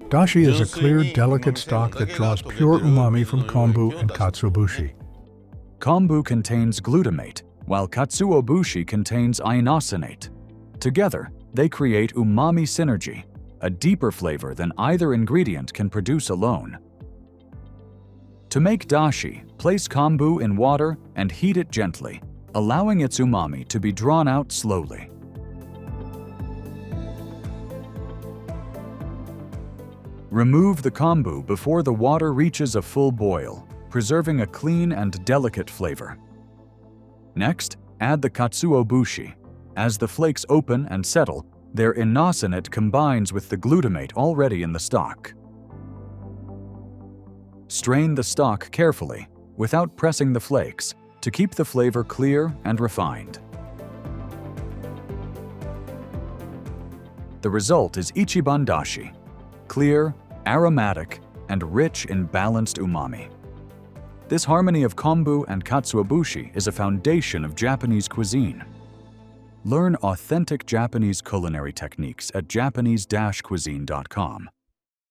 Dashi is a clear, delicate stock that draws pure umami from kombu and katsuobushi. Kombu contains glutamate, while katsuobushi contains inosinate. Together, they create umami synergy, a deeper flavor than either ingredient can produce alone. To make dashi, place kombu in water and heat it gently, allowing its umami to be drawn out slowly. Remove the kombu before the water reaches a full boil, preserving a clean and delicate flavor. Next, add the katsuobushi. As the flakes open and settle, their inosinate combines with the glutamate already in the stock. Strain the stock carefully, without pressing the flakes, to keep the flavor clear and refined. The result is Ichiban Dashi, clear, aromatic, and rich in balanced umami. This harmony of kombu and katsuobushi is a foundation of Japanese cuisine. Learn authentic Japanese culinary techniques at Japanese-cuisine.com.